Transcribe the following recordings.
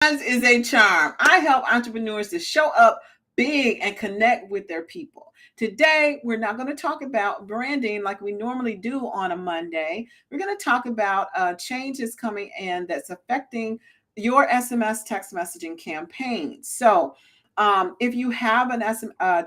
Is a charm. I help entrepreneurs to show up big and connect with their people. Today, we're not going to talk about branding like we normally do on a Monday. We're going to talk about changes coming in that's affecting your SMS text messaging campaign. So, if you have an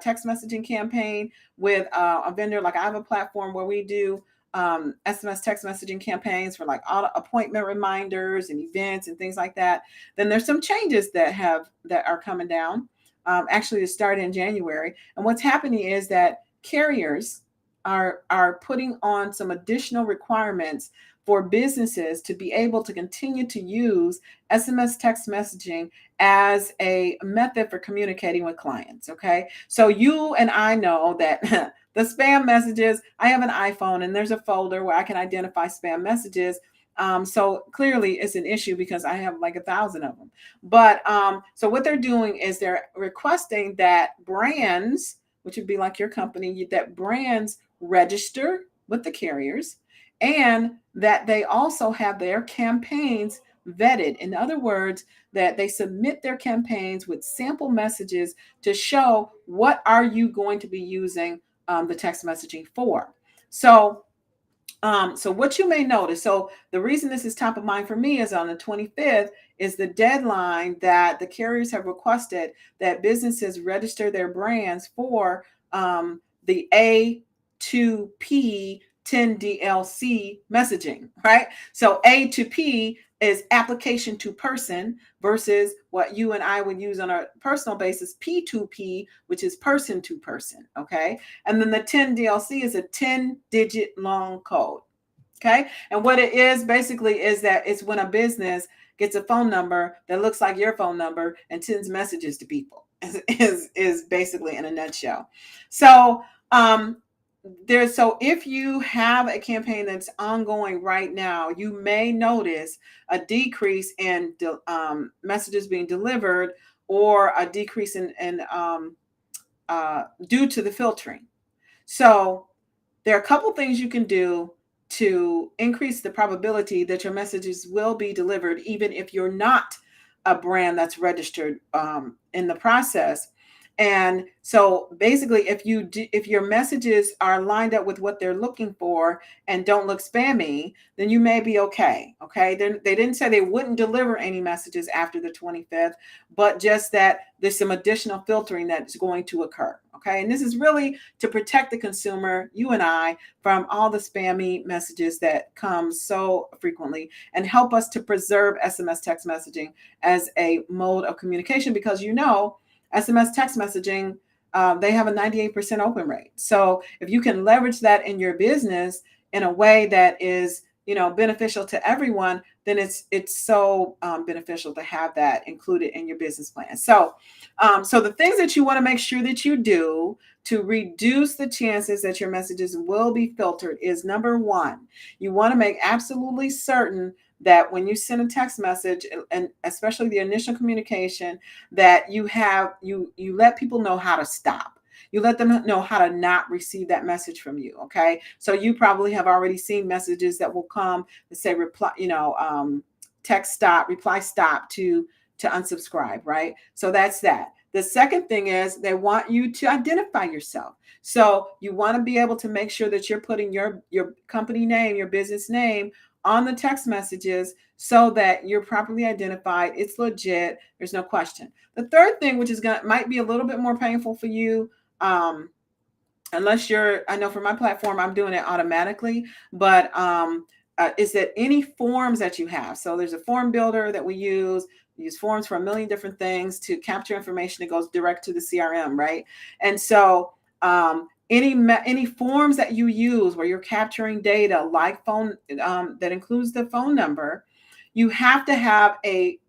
text messaging campaign with a vendor, like I have a platform where we do SMS text messaging campaigns for like auto appointment reminders and events and things like that, then there's some changes that are coming down. Actually, it started in January, and what's happening is that carriers are putting on some additional requirements for businesses to be able to continue to use SMS text messaging as a method for communicating with clients. Okay, so you and I know that the spam messages. I have an iPhone, and there's a folder where I can identify spam messages. So clearly it's an issue because I have like 1,000 of them. But so what they're doing is they're requesting that brands, which would be like your company, that brands register with the carriers and that they also have their campaigns vetted. In other words, that they submit their campaigns with sample messages to show what are you going to be using the text messaging for. So what you may notice, so the reason this is top of mind for me is on the 25th is the deadline that the carriers have requested that businesses register their brands for the A2P 10DLC messaging, right? So A to P is application to person versus what you and I would use on a personal basis, P2P, which is person to person, okay? And then the 10 DLC is a 10-digit long code, okay? And what it is basically is that it's when a business gets a phone number that looks like your phone number and sends messages to people, is basically in a nutshell. So, so if you have a campaign that's ongoing right now, you may notice a decrease in messages being delivered or a decrease due to the filtering. So there are a couple things you can do to increase the probability that your messages will be delivered, even if you're not a brand that's registered in the process. And so basically, if your messages are lined up with what they're looking for and don't look spammy, then you may be okay. Okay. They didn't say they wouldn't deliver any messages after the 25th, but just that there's some additional filtering that's going to occur. Okay. And this is really to protect the consumer, you and I, from all the spammy messages that come so frequently and help us to preserve SMS text messaging as a mode of communication because SMS text messaging, they have a 98% open rate. So if you can leverage that in your business in a way that is, beneficial to everyone, then it's so beneficial to have that included in your business plan. So the things that you want to make sure that you do to reduce the chances that your messages will be filtered is number one, you want to make absolutely certain that when you send a text message, and especially the initial communication, that you let people know how to stop. You let them know how to not receive that message from you. Okay. So you probably have already seen messages that will come that say reply, text stop, reply stop to unsubscribe, right? So that's that. The second thing is they want you to identify yourself. So you want to be able to make sure that you're putting your company name, your business name on the text messages so that you're properly identified. It's legit. There's no question. The third thing, which might be a little bit more painful for you, unless I know for my platform, I'm doing it automatically, but is that any forms that you have. So there's a form builder that we use forms for a million different things to capture information that goes direct to the CRM, right? And so any forms that you use where you're capturing data like phone that includes the phone number, you have to have a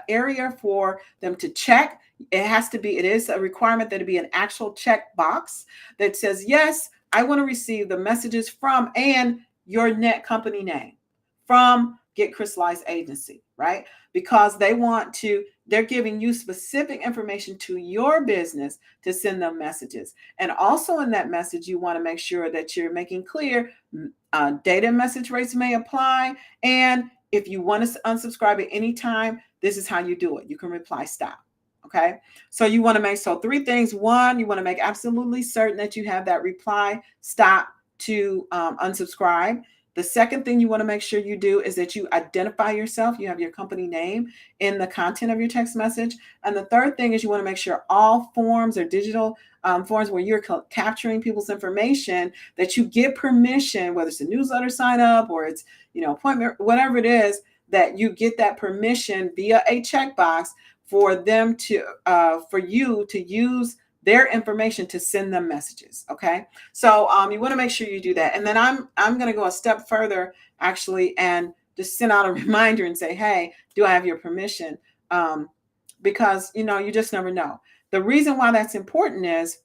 area for them to check. It is a requirement that it be an actual check box that says, yes, I want to receive the messages from and your net company name from Get Crystallized Agency, right? Because they're giving you specific information to your business to send them messages. And also in that message, you want to make sure that you're making clear data message rates may apply. And if you want to unsubscribe at any time, this is how you do it. You can reply stop. Okay. So you want to make, so 3 things. One, you want to make absolutely certain that you have that reply stop to unsubscribe. The second thing you want to make sure you do is that you identify yourself. You have your company name in the content of your text message. And the third thing is you want to make sure all forms or digital forms where you're capturing people's information, that you get permission, whether it's a newsletter sign up or it's, appointment, whatever it is, that you get that permission via a checkbox for them to, for you to use their information to send them messages. Okay. So you want to make sure you do that. And then I'm going to go a step further actually, and just send out a reminder and say, hey, do I have your permission? Because, you just never know. The reason why that's important is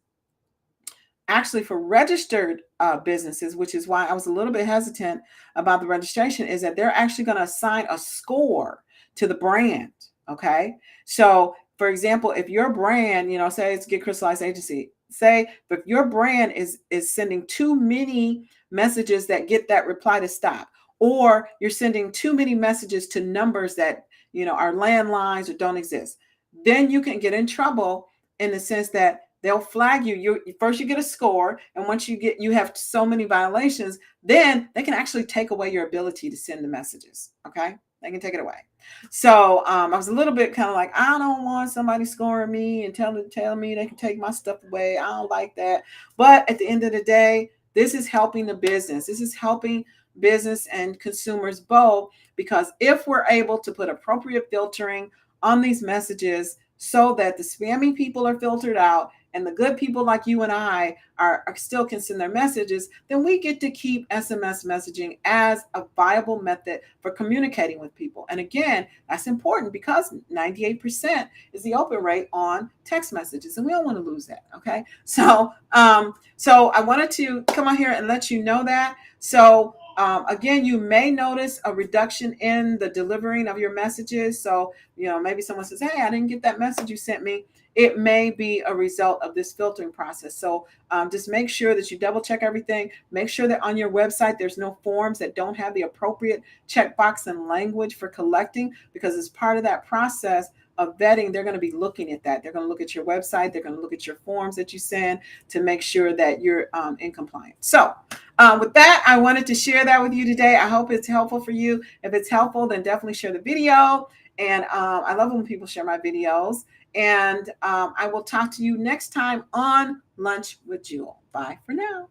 actually for registered businesses, which is why I was a little bit hesitant about the registration, is that they're actually going to assign a score to the brand. Okay. So for example, if your brand, say it's Get Crystallized Agency, say if your brand is sending too many messages that get that reply to stop, or you're sending too many messages to numbers that, are landlines or don't exist, then you can get in trouble in the sense that they'll flag you. First you get a score, and once you have so many violations, then they can actually take away your ability to send the messages. Okay, they can take it away. So I was a little bit kind of like, I don't want somebody scoring me and telling me they can take my stuff away. I don't like that. But at the end of the day, this is helping the business. This is helping business and consumers both, because if we're able to put appropriate filtering on these messages so that the spammy people are filtered out and the good people like you and I are still can send their messages, then we get to keep SMS messaging as a viable method for communicating with people. And again, that's important because 98% is the open rate on text messages, and we don't want to lose that. Okay. So I wanted to come on here and let you know that. So again, you may notice a reduction in the delivering of your messages. So, maybe someone says, hey, I didn't get that message you sent me. It may be a result of this filtering process. So just make sure that you double check everything. Make sure that on your website, there's no forms that don't have the appropriate checkbox and language for collecting, because as part of that process of vetting, they're going to be looking at that. They're going to look at your website. They're going to look at your forms that you send to make sure that you're in compliance. So with that, I wanted to share that with you today. I hope it's helpful for you. If it's helpful, then definitely share the video. And I love when people share my videos. And I will talk to you next time on Lunch with Jewel. Bye for now.